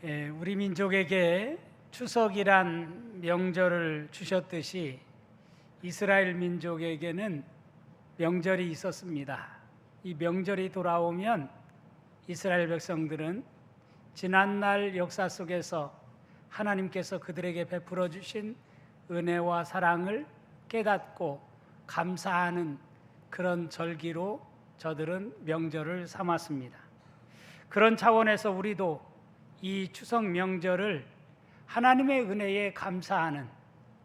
우리 민족에게 추석이란 명절을 주셨듯이 이스라엘 민족에게는 명절이 있었습니다. 이 명절이 돌아오면 이스라엘 백성들은 지난날 역사 속에서 하나님께서 그들에게 베풀어 주신 은혜와 사랑을 깨닫고 감사하는 그런 절기로 저들은 명절을 삼았습니다. 그런 차원에서 우리도 이 추석 명절을 하나님의 은혜에 감사하는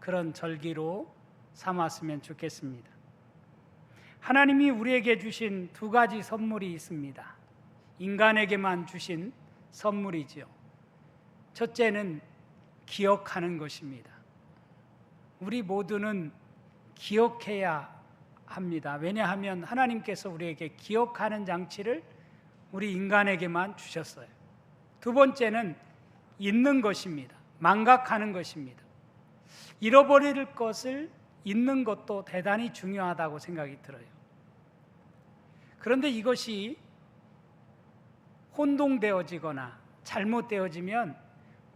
그런 절기로 삼았으면 좋겠습니다. 하나님이 우리에게 주신 두 가지 선물이 있습니다. 인간에게만 주신 선물이지요. 첫째는 기억하는 것입니다. 우리 모두는 기억해야 합니다. 왜냐하면 하나님께서 우리에게 기억하는 장치를 우리 인간에게만 주셨어요. 두 번째는 잊는 것입니다. 망각하는 것입니다. 잃어버릴 것을 잊는 것도 대단히 중요하다고 생각이 들어요. 그런데 이것이 혼동되어지거나 잘못되어지면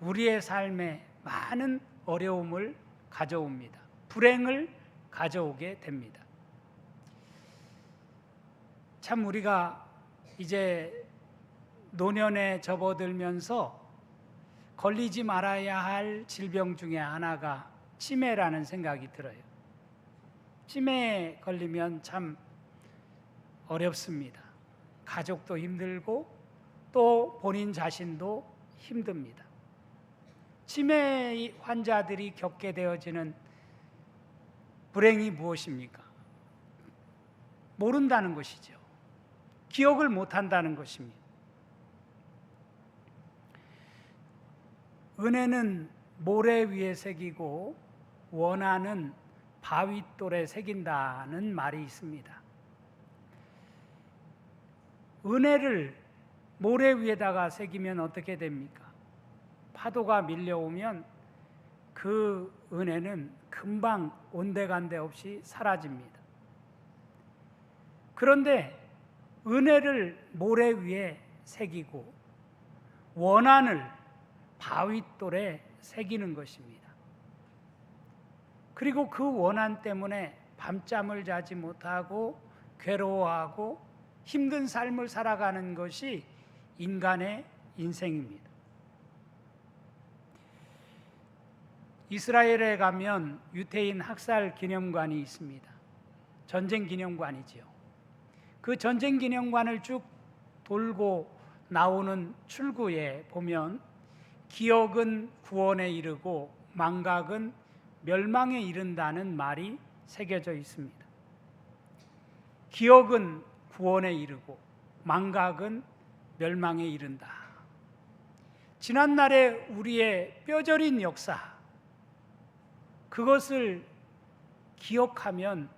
우리의 삶에 많은 어려움을 가져옵니다. 불행을 가져오게 됩니다. 참 우리가 이제 노년에 접어들면서 걸리지 말아야 할 질병 중에 하나가 치매라는 생각이 들어요. 치매에 걸리면 참 어렵습니다. 가족도 힘들고 또 본인 자신도 힘듭니다. 치매 환자들이 겪게 되어지는 불행이 무엇입니까? 모른다는 것이죠. 기억을 못한다는 것입니다. 은혜는 모래 위에 새기고 원한은 바윗돌에 새긴다는 말이 있습니다. 은혜를 모래 위에다가 새기면 어떻게 됩니까? 파도가 밀려오면 그 은혜는 금방 온데간데 없이 사라집니다. 그런데 은혜를 모래 위에 새기고 원한을 바윗돌에 새기는 것입니다. 그리고 그 원한 때문에 밤잠을 자지 못하고 괴로워하고 힘든 삶을 살아가는 것이 인간의 인생입니다. 이스라엘에 가면 유태인 학살 기념관이 있습니다. 전쟁 기념관이지요. 그 전쟁 기념관을 쭉 돌고 나오는 출구에 보면 기억은 구원에 이르고 망각은 멸망에 이른다는 말이 새겨져 있습니다. 기억은 구원에 이르고 망각은 멸망에 이른다. 지난날의 우리의 뼈저린 역사, 그것을 기억하면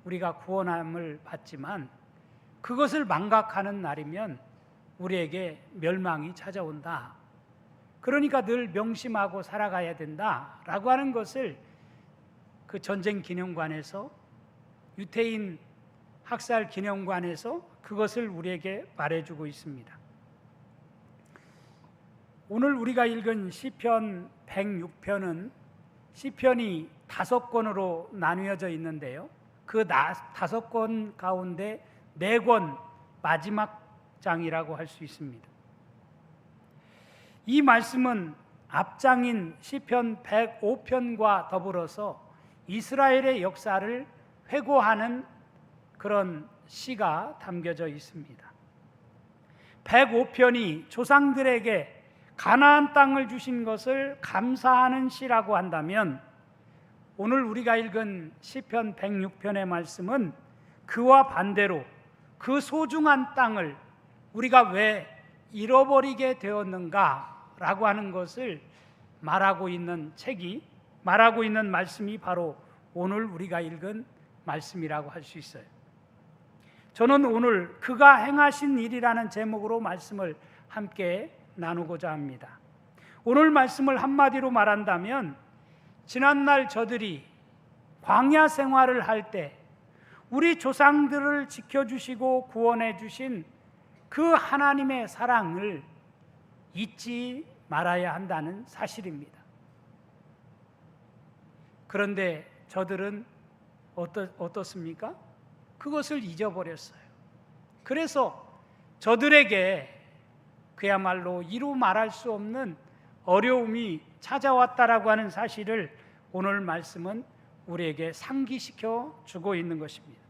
우리가 구원함을 받지만 그것을 망각하는 날이면 우리에게 멸망이 찾아온다. 그러니까 늘 명심하고 살아가야 된다라고 하는 것을 그 전쟁 기념관에서, 유태인 학살 기념관에서 그것을 우리에게 말해주고 있습니다. 오늘 우리가 읽은 시편 106편은 시편이 5권으로 나뉘어져 있는데요. 그 5권 가운데 4권 마지막 장이라고 할 수 있습니다. 이 말씀은 앞장인 시편 105편과 더불어서 이스라엘의 역사를 회고하는 그런 시가 담겨져 있습니다. 105편이 조상들에게 가나안 땅을 주신 것을 감사하는 시라고 한다면 오늘 우리가 읽은 시편 106편의 말씀은 그와 반대로 그 소중한 땅을 우리가 왜 잃어버리게 되었는가라고 하는 것을 말하고 있는 책이, 말하고 있는 말씀이 바로 오늘 우리가 읽은 말씀이라고 할 수 있어요. 저는 오늘 그가 행하신 일이라는 제목으로 말씀을 함께 나누고자 합니다. 오늘 말씀을 한마디로 말한다면 지난날 저들이 광야 생활을 할 때 우리 조상들을 지켜주시고 구원해 주신 그 하나님의 사랑을 잊지 말아야 한다는 사실입니다. 그런데 저들은 어떻습니까? 그것을 잊어버렸어요. 그래서 저들에게 그야말로 이루 말할 수 없는 어려움이 찾아왔다라고 하는 사실을 오늘 말씀은 우리에게 상기시켜 주고 있는 것입니다.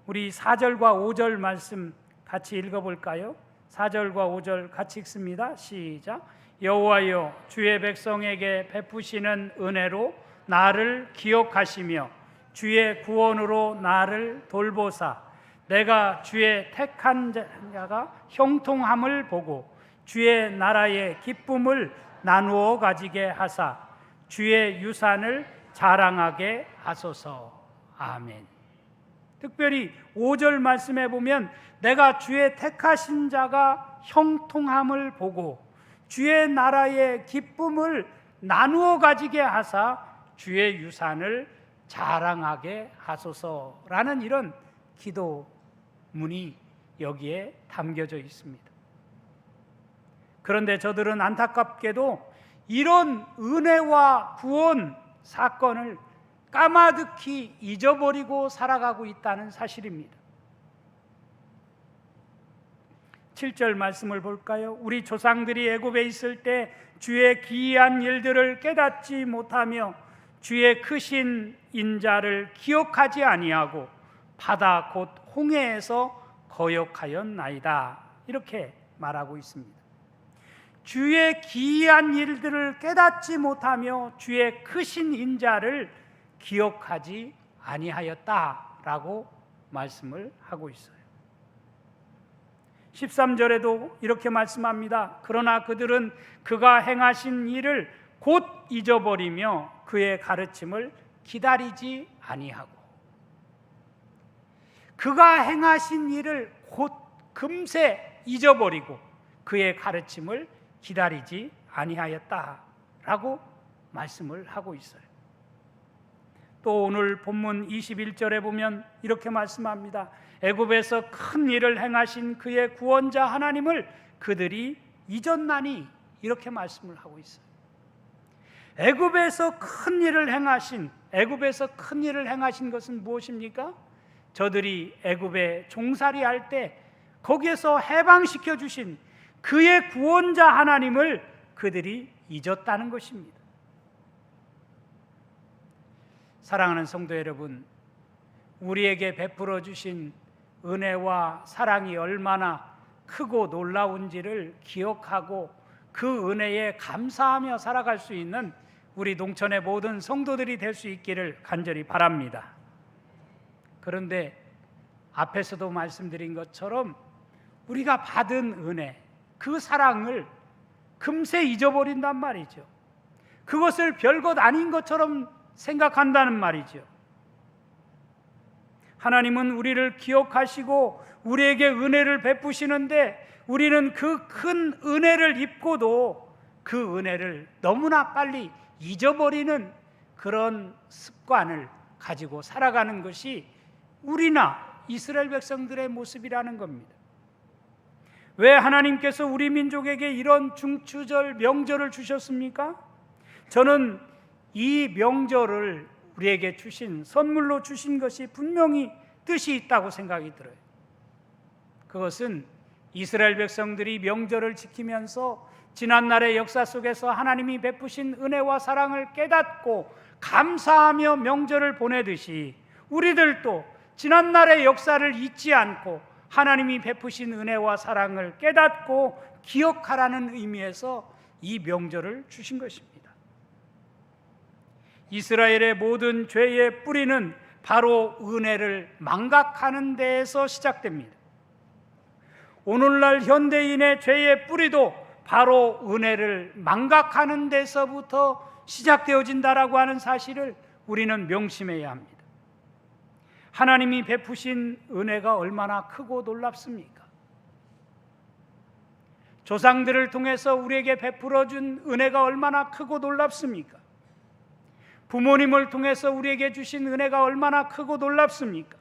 우리 4절과 5절 말씀 같이 읽어볼까요? 4절과 5절 같이 읽습니다. 시작. 여호와여, 주의 백성에게 베푸시는 은혜로 나를 기억하시며 주의 구원으로 나를 돌보사 내가 주의 택한 자가 형통함을 보고 주의 나라의 기쁨을 나누어 가지게 하사 주의 유산을 자랑하게 하소서. 아멘. 특별히 5절 말씀에 보면 내가 주의 택하신 자가 형통함을 보고 주의 나라의 기쁨을 나누어 가지게 하사 주의 유산을 자랑하게 하소서라는 이런 기도문이 여기에 담겨져 있습니다. 그런데 저들은 안타깝게도 이런 은혜와 구원 사건을 까마득히 잊어버리고 살아가고 있다는 사실입니다. 7절 말씀을 볼까요? 우리 조상들이 애굽에 있을 때 주의 기이한 일들을 깨닫지 못하며 주의 크신 인자를 기억하지 아니하고 바다 곧 홍해에서 거역하였나이다. 이렇게 말하고 있습니다. 주의 기이한 일들을 깨닫지 못하며 주의 크신 인자를 기억하지 아니하였다라고 말씀을 하고 있어요. 13절에도 이렇게 말씀합니다. 그러나 그들은 그가 행하신 일을 곧 잊어버리며 그의 가르침을 기다리지 아니하고, 그가 행하신 일을 곧 금세 잊어버리고 그의 가르침을 기다리지 아니하였다라고 말씀을 하고 있어요. 또 오늘 본문 21절에 보면 이렇게 말씀합니다. 애굽에서 큰 일을 행하신 그의 구원자 하나님을 그들이 잊었나니, 이렇게 말씀을 하고 있어요. 애굽에서 큰 일을 행하신 것은 무엇입니까? 저들이 애굽에 종살이 할 때 거기에서 해방시켜 주신 그의 구원자 하나님을 그들이 잊었다는 것입니다. 사랑하는 성도 여러분, 우리에게 베풀어 주신 은혜와 사랑이 얼마나 크고 놀라운지를 기억하고 그 은혜에 감사하며 살아갈 수 있는 우리 농촌의 모든 성도들이 될 수 있기를 간절히 바랍니다. 그런데 앞에서도 말씀드린 것처럼 우리가 받은 은혜, 그 사랑을 금세 잊어버린단 말이죠. 그것을 별것 아닌 것처럼 생각한다는 말이죠. 하나님은 우리를 기억하시고 우리에게 은혜를 베푸시는데 우리는 그 큰 은혜를 입고도 그 은혜를 너무나 빨리 잊어버리는 그런 습관을 가지고 살아가는 것이 우리나 이스라엘 백성들의 모습이라는 겁니다. 왜 하나님께서 우리 민족에게 이런 중추절 명절을 주셨습니까? 저는 이 명절을 우리에게 주신, 선물로 주신 것이 분명히 뜻이 있다고 생각이 들어요. 그것은 이스라엘 백성들이 명절을 지키면서 지난날의 역사 속에서 하나님이 베푸신 은혜와 사랑을 깨닫고 감사하며 명절을 보내듯이 우리들도 지난날의 역사를 잊지 않고 하나님이 베푸신 은혜와 사랑을 깨닫고 기억하라는 의미에서 이 명절을 주신 것입니다. 이스라엘의 모든 죄의 뿌리는 바로 은혜를 망각하는 데에서 시작됩니다. 오늘날 현대인의 죄의 뿌리도 바로 은혜를 망각하는 데서부터 시작되어진다라고 하는 사실을 우리는 명심해야 합니다. 하나님이 베푸신 은혜가 얼마나 크고 놀랍습니까? 조상들을 통해서 우리에게 베풀어 준 은혜가 얼마나 크고 놀랍습니까? 부모님을 통해서 우리에게 주신 은혜가 얼마나 크고 놀랍습니까?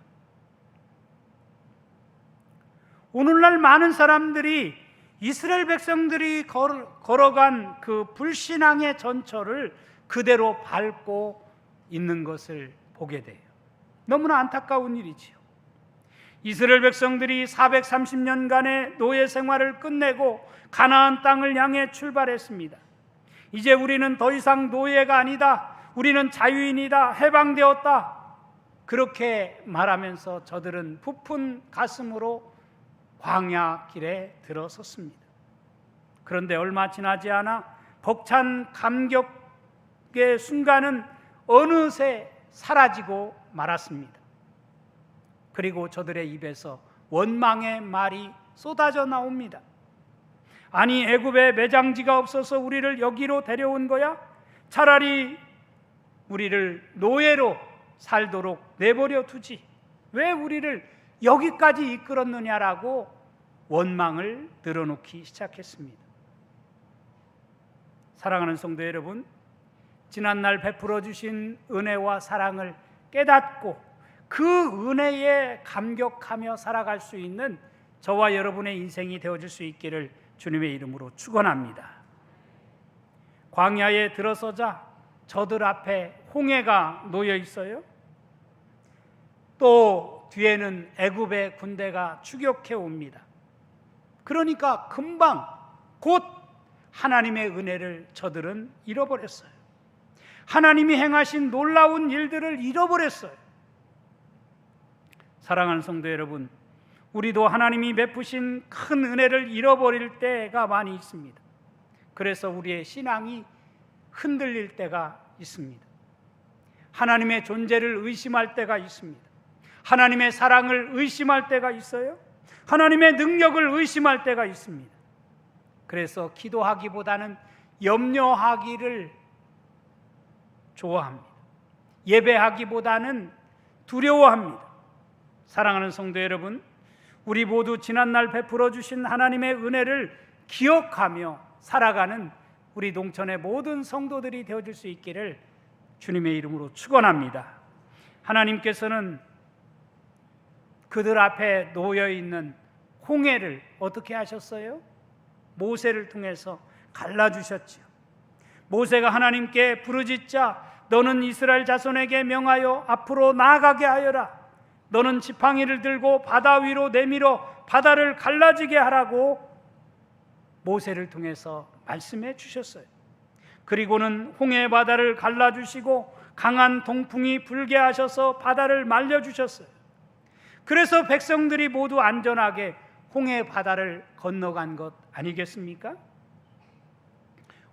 오늘날 많은 사람들이 이스라엘 백성들이 걸어간 그 불신앙의 전철을 그대로 밟고 있는 것을 보게 돼요. 너무나 안타까운 일이지요. 이스라엘 백성들이 430년간의 노예 생활을 끝내고 가나안 땅을 향해 출발했습니다. 이제 우리는 더 이상 노예가 아니다. 우리는 자유인이다. 해방되었다. 그렇게 말하면서 저들은 부푼 가슴으로 광야 길에 들어섰습니다. 그런데 얼마 지나지 않아 벅찬 감격의 순간은 어느새 사라지고 말았습니다. 그리고 저들의 입에서 원망의 말이 쏟아져 나옵니다. 아니, 애굽에 매장지가 없어서 우리를 여기로 데려온 거야? 차라리 우리를 노예로 살도록 내버려 두지. 왜 우리를 여기까지 이끌었느냐라고 원망을 늘어놓기 시작했습니다. 사랑하는 성도 여러분, 지난날 베풀어 주신 은혜와 사랑을 깨닫고 그 은혜에 감격하며 살아갈 수 있는 저와 여러분의 인생이 되어줄 수 있기를 주님의 이름으로 축원합니다. 광야에 들어서자 저들 앞에 홍해가 놓여 있어요. 또 뒤에는 애굽의 군대가 추격해 옵니다. 그러니까 금방 곧 하나님의 은혜를 저들은 잃어버렸어요. 하나님이 행하신 놀라운 일들을 잃어버렸어요. 사랑하는 성도 여러분, 우리도 하나님이 베푸신 큰 은혜를 잃어버릴 때가 많이 있습니다. 그래서 우리의 신앙이 흔들릴 때가 있습니다. 하나님의 존재를 의심할 때가 있습니다. 하나님의 사랑을 의심할 때가 있어요. 하나님의 능력을 의심할 때가 있습니다. 그래서 기도하기보다는 염려하기를 좋아합니다. 예배하기보다는 두려워합니다. 사랑하는 성도 여러분, 우리 모두 지난날 베풀어 주신 하나님의 은혜를 기억하며 살아가는 우리 동천의 모든 성도들이 되어줄 수 있기를 주님의 이름으로 축원합니다. 하나님께서는 그들 앞에 놓여 있는 홍해를 어떻게 하셨어요? 모세를 통해서 갈라주셨지요. 모세가 하나님께 부르짖자 너는 이스라엘 자손에게 명하여 앞으로 나아가게 하여라. 너는 지팡이를 들고 바다 위로 내밀어 바다를 갈라지게 하라고 모세를 통해서 말씀해 주셨어요. 그리고는 홍해 바다를 갈라주시고 강한 동풍이 불게 하셔서 바다를 말려주셨어요. 그래서 백성들이 모두 안전하게 홍해 바다를 건너간 것 아니겠습니까?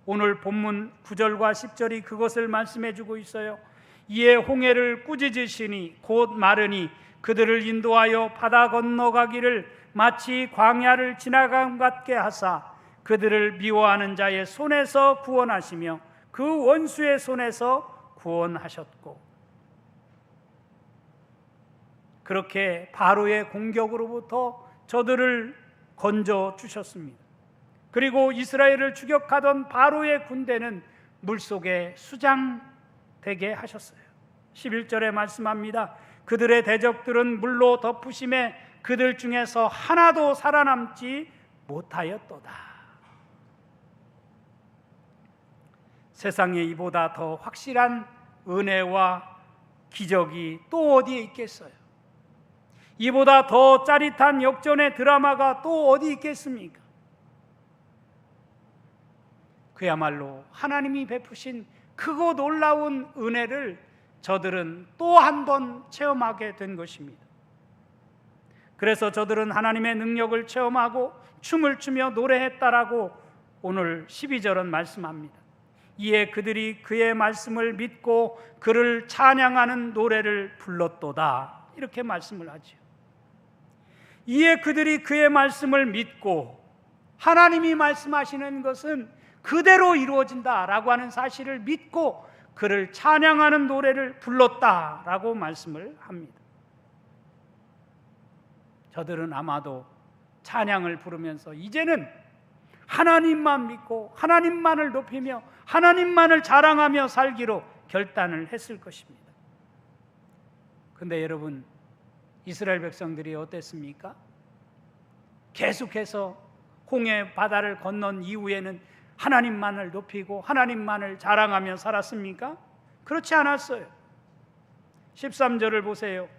오늘 본문 9절과 10절이 그것을 말씀해 주고 있어요. 이에 홍해를 꾸짖으시니 곧 마르니 그들을 인도하여 바다 건너가기를 마치 광야를 지나감 같게 하사 그들을 미워하는 자의 손에서 구원하시며 그 원수의 손에서 구원하셨고, 그렇게 바로의 공격으로부터 저들을 건져 주셨습니다. 그리고 이스라엘을 추격하던 바로의 군대는 물속에 수장되게 하셨어요. 11절에 말씀합니다. 그들의 대적들은 물로 덮으심에 그들 중에서 하나도 살아남지 못하였도다. 세상에 이보다 더 확실한 은혜와 기적이 또 어디에 있겠어요? 이보다 더 짜릿한 역전의 드라마가 또 어디 있겠습니까? 그야말로 하나님이 베푸신 크고 놀라운 은혜를 저들은 또 한 번 체험하게 된 것입니다. 그래서 저들은 하나님의 능력을 체험하고 춤을 추며 노래했다라고 오늘 12절은 말씀합니다. 이에 그들이 그의 말씀을 믿고 그를 찬양하는 노래를 불렀도다, 이렇게 말씀을 하죠. 이에 그들이 그의 말씀을 믿고, 하나님이 말씀하시는 것은 그대로 이루어진다라고 하는 사실을 믿고 그를 찬양하는 노래를 불렀다라고 말씀을 합니다. 저들은 아마도 찬양을 부르면서 이제는 하나님만 믿고 하나님만을 높이며 하나님만을 자랑하며 살기로 결단을 했을 것입니다. 그런데 여러분, 이스라엘 백성들이 어땠습니까? 계속해서 홍해 바다를 건넌 이후에는 하나님만을 높이고 하나님만을 자랑하며 살았습니까? 그렇지 않았어요. 13절을 보세요.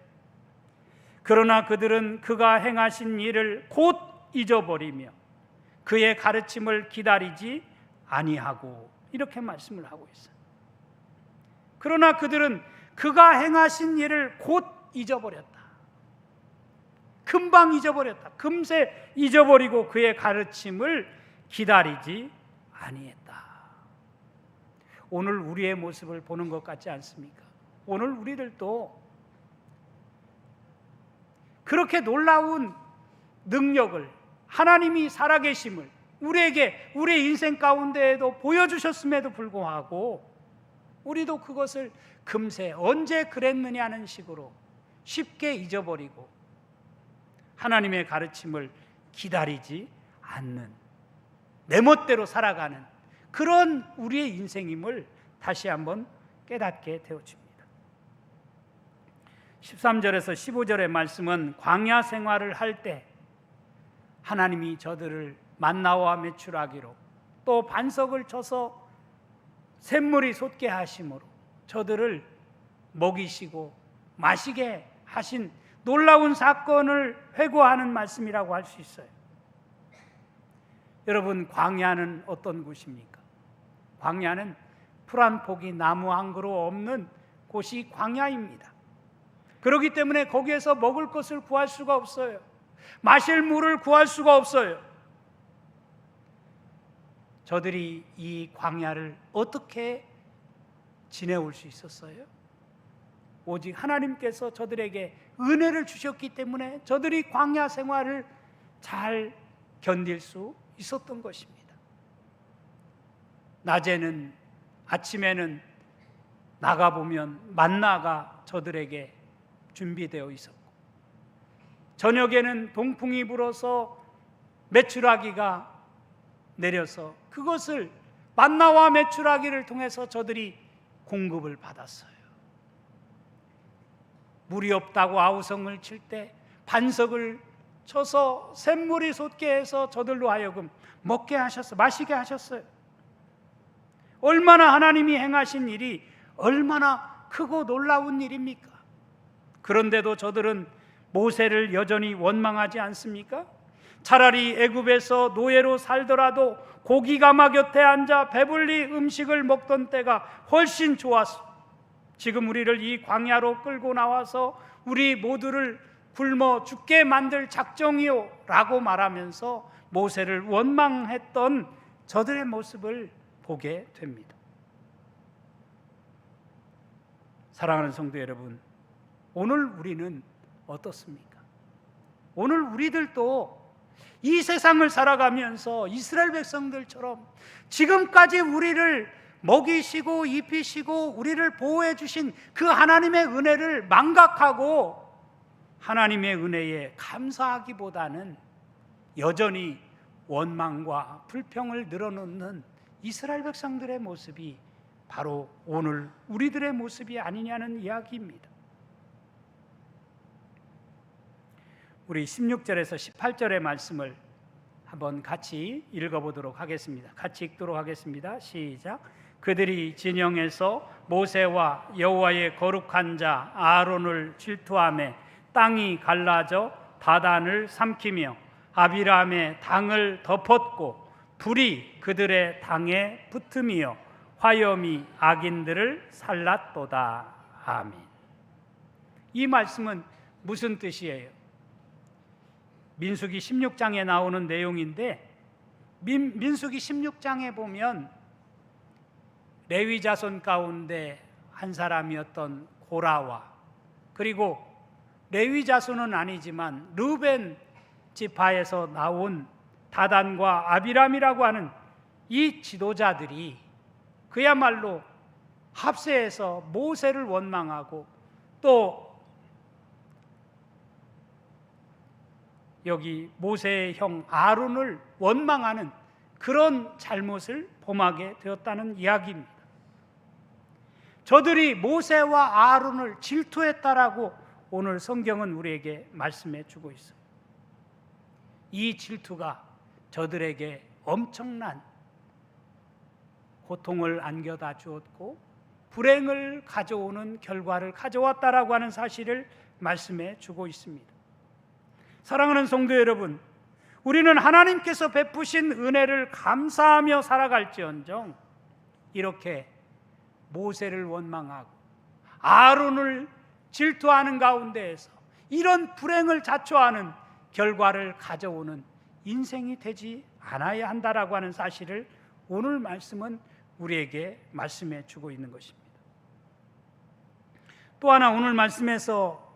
그러나 그들은 그가 행하신 일을 곧 잊어버리며 그의 가르침을 기다리지 아니하고, 이렇게 말씀을 하고 있어요. 그러나 그들은 그가 행하신 일을 곧 잊어버렸다. 금방 잊어버렸다. 금세 잊어버리고 그의 가르침을 기다리지 아니했다. 오늘 우리의 모습을 보는 것 같지 않습니까? 오늘 우리들도 그렇게 놀라운 능력을, 하나님이 살아계심을 우리에게 우리의 인생 가운데에도 보여주셨음에도 불구하고 우리도 그것을 금세 언제 그랬느냐는 식으로 쉽게 잊어버리고 하나님의 가르침을 기다리지 않는, 내 멋대로 살아가는 그런 우리의 인생임을 다시 한번 깨닫게 되어집니다. 13절에서 15절의 말씀은 광야 생활을 할 때 하나님이 저들을 만나와 메추라기로 또 반석을 쳐서 샘물이 솟게 하심으로 저들을 먹이시고 마시게 하신 놀라운 사건을 회고하는 말씀이라고 할 수 있어요. 여러분, 광야는 어떤 곳입니까? 광야는 풀 한 포기 나무 한 그루 없는 곳이 광야입니다. 그렇기 때문에 거기에서 먹을 것을 구할 수가 없어요. 마실 물을 구할 수가 없어요. 저들이 이 광야를 어떻게 지내올 수 있었어요? 오직 하나님께서 저들에게 은혜를 주셨기 때문에 저들이 광야 생활을 잘 견딜 수 있었던 것입니다. 낮에는, 아침에는 나가보면 만나가 저들에게 준비되어 있었고, 저녁에는 동풍이 불어서 메추라기가 내려서 그것을 만나와 메추라기를 통해서 저들이 공급을 받았어요. 물이 없다고 아우성을 칠 때 반석을 쳐서 샘물이 솟게 해서 저들로 하여금 먹게 하셨어요. 마시게 하셨어요. 얼마나 하나님이 행하신 일이 얼마나 크고 놀라운 일입니까? 그런데도 저들은 모세를 여전히 원망하지 않습니까? 차라리 애굽에서 노예로 살더라도 고기 가마 곁에 앉아 배불리 음식을 먹던 때가 훨씬 좋았어. 지금 우리를 이 광야로 끌고 나와서 우리 모두를 굶어 죽게 만들 작정이요 라고 말하면서 모세를 원망했던 저들의 모습을 보게 됩니다. 사랑하는 성도 여러분, 오늘 우리는 어떻습니까? 오늘 우리들도 이 세상을 살아가면서 이스라엘 백성들처럼 지금까지 우리를 먹이시고 입히시고 우리를 보호해 주신 그 하나님의 은혜를 망각하고 하나님의 은혜에 감사하기보다는 여전히 원망과 불평을 늘어놓는 이스라엘 백성들의 모습이 바로 오늘 우리들의 모습이 아니냐는 이야기입니다. 우리 16절에서 18절의 말씀을 한번 같이 읽어보도록 하겠습니다. 같이 읽도록 하겠습니다. 시작. 그들이 진영에서 모세와 여호와의 거룩한 자 아론을 질투하며 땅이 갈라져 다단을 삼키며 아비람의 당을 덮었고 불이 그들의 당에 붙음이요 화염이 악인들을 살랐도다. 아멘. 이 말씀은 무슨 뜻이에요? 민수기 16장에 나오는 내용인데 민수기 16장에 보면 레위 자손 가운데 한 사람이었던 고라와 그리고 레위 자손은 아니지만 르벤 지파에서 나온 다단과 아비람이라고 하는 이 지도자들이 그야말로 합세해서 모세를 원망하고 또 여기 모세의 형 아론을 원망하는 그런 잘못을 범하게 되었다는 이야기입니다. 저들이 모세와 아론을 질투했다라고 오늘 성경은 우리에게 말씀해 주고 있어요. 이 질투가 저들에게 엄청난 고통을 안겨다 주었고 불행을 가져오는 결과를 가져왔다라고 하는 사실을 말씀해 주고 있습니다. 사랑하는 성도 여러분, 우리는 하나님께서 베푸신 은혜를 감사하며 살아갈지언정 이렇게 모세를 원망하고 아론을 질투하는 가운데에서 이런 불행을 자초하는 결과를 가져오는 인생이 되지 않아야 한다라고 하는 사실을 오늘 말씀은 우리에게 말씀해 주고 있는 것입니다. 또 하나 오늘 말씀에서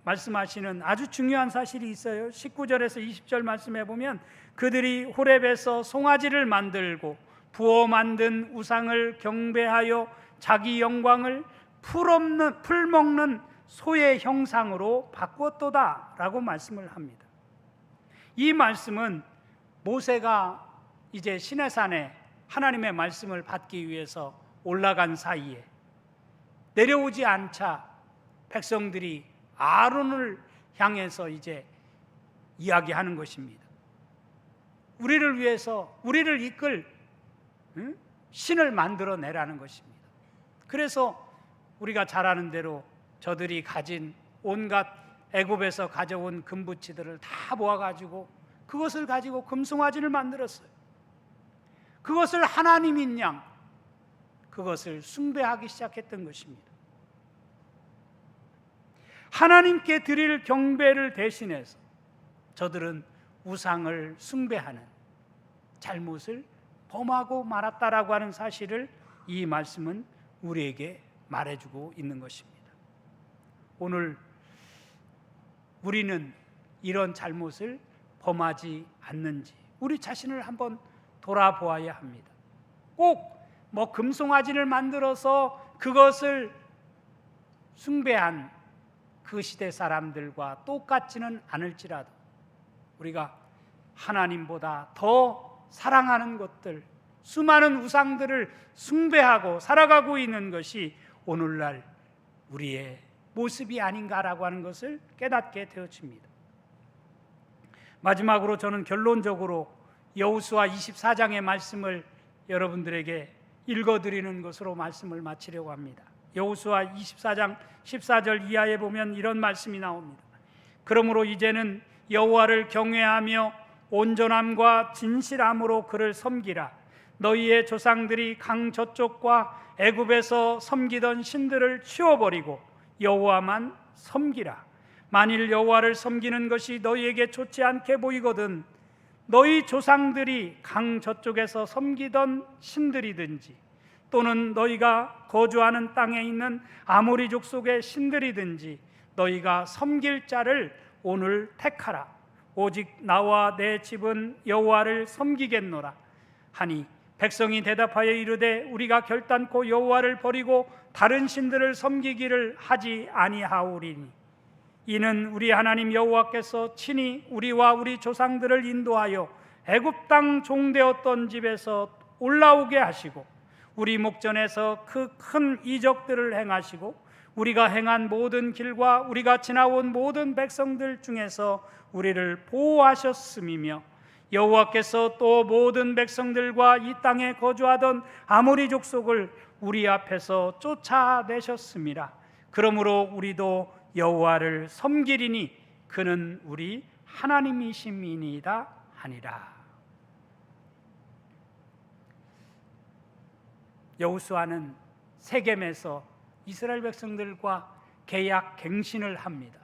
말씀하시는 아주 중요한 사실이 있어요. 19절에서 20절 말씀해 보면 그들이 호렙에서 송아지를 만들고 부어 만든 우상을 경배하여 자기 영광을 풀 먹는 소의 형상으로 바꾸었도다 라고 말씀을 합니다. 이 말씀은 모세가 이제 시내산에 하나님의 말씀을 받기 위해서 올라간 사이에 내려오지 않자 백성들이 아론을 향해서 이제 이야기하는 것입니다. 우리를 위해서 우리를 이끌 신을 만들어내라는 것입니다. 그래서 우리가 잘 아는 대로 저들이 가진 온갖 애굽에서 가져온 금부치들을 다 모아가지고 그것을 가지고 금송아지를 만들었어요. 그것을 하나님인 양 그것을 숭배하기 시작했던 것입니다. 하나님께 드릴 경배를 대신해서 저들은 우상을 숭배하는 잘못을 범하고 말았다라고 하는 사실을 이 말씀은 우리에게 말해주고 있는 것입니다. 오늘 우리는 이런 잘못을 범하지 않는지 우리 자신을 한번 돌아보아야 합니다. 꼭 금송아지를 만들어서 그것을 숭배한 그 시대 사람들과 똑같지는 않을지라도 우리가 하나님보다 더 사랑하는 것들, 수많은 우상들을 숭배하고 살아가고 있는 것이 오늘날 우리의 모습이 아닌가라고 하는 것을 깨닫게 되어집니다. 마지막으로 저는 결론적으로 여호수아 24장의 말씀을 여러분들에게 읽어드리는 것으로 말씀을 마치려고 합니다. 여호수아 24장 14절 이하에 보면 이런 말씀이 나옵니다. 그러므로 이제는 여호와를 경외하며 온전함과 진실함으로 그를 섬기라. 너희의 조상들이 강 저쪽과 애굽에서 섬기던 신들을 치워버리고 여호와만 섬기라. 만일 여호와를 섬기는 것이 너희에게 좋지 않게 보이거든 너희 조상들이 강 저쪽에서 섬기던 신들이든지 또는 너희가 거주하는 땅에 있는 아모리 족속의 신들이든지 너희가 섬길 자를 오늘 택하라. 오직 나와 내 집은 여호와를 섬기겠노라 하니 백성이 대답하여 이르되 우리가 결단코 여호와를 버리고 다른 신들을 섬기기를 하지 아니하오리니 이는 우리 하나님 여호와께서 친히 우리와 우리 조상들을 인도하여 애굽 땅 종되었던 집에서 올라오게 하시고 우리 목전에서 그 큰 이적들을 행하시고 우리가 행한 모든 길과 우리가 지나온 모든 백성들 중에서 우리를 보호하셨음이며 여호와께서 또 모든 백성들과 이 땅에 거주하던 아모리 족속을 우리 앞에서 쫓아내셨음이라. 그러므로 우리도 여호와를 섬기리니 그는 우리 하나님이심이니이다 하니라. 여호수아는 세겜에서 이스라엘 백성들과 계약 갱신을 합니다.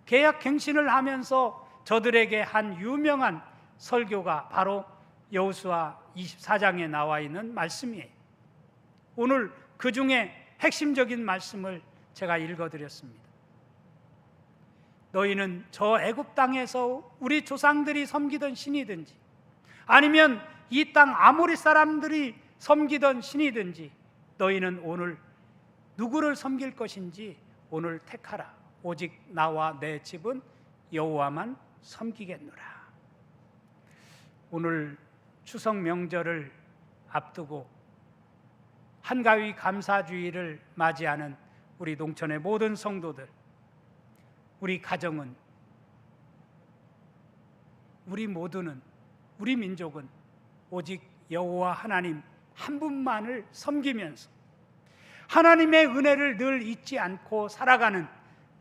계약 갱신을 하면서 저들에게 한 유명한 설교가 바로 여호수아 24장에 나와 있는 말씀이에요. 오늘 그 중에 핵심적인 말씀을 제가 읽어드렸습니다. 너희는 저 애굽 땅에서 우리 조상들이 섬기던 신이든지 아니면 이 땅 아모리 사람들이 섬기던 신이든지 너희는 오늘 누구를 섬길 것인지 오늘 택하라. 오직 나와 내 집은 여호와만 섬기겠노라. 오늘 추석 명절을 앞두고 한가위 감사주의를 맞이하는 우리 농촌의 모든 성도들, 우리 가정은, 우리 모두는 우리 민족은 오직 여호와 하나님 한 분만을 섬기면서 하나님의 은혜를 늘 잊지 않고 살아가는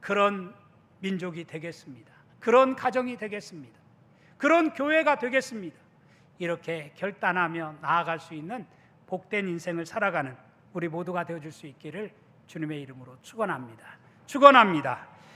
그런 민족이 되겠습니다. 그런 가정이 되겠습니다. 그런 교회가 되겠습니다. 이렇게 결단하며 나아갈 수 있는 복된 인생을 살아가는 우리 모두가 되어줄 수 있기를 주님의 이름으로 축원합니다. 축원합니다.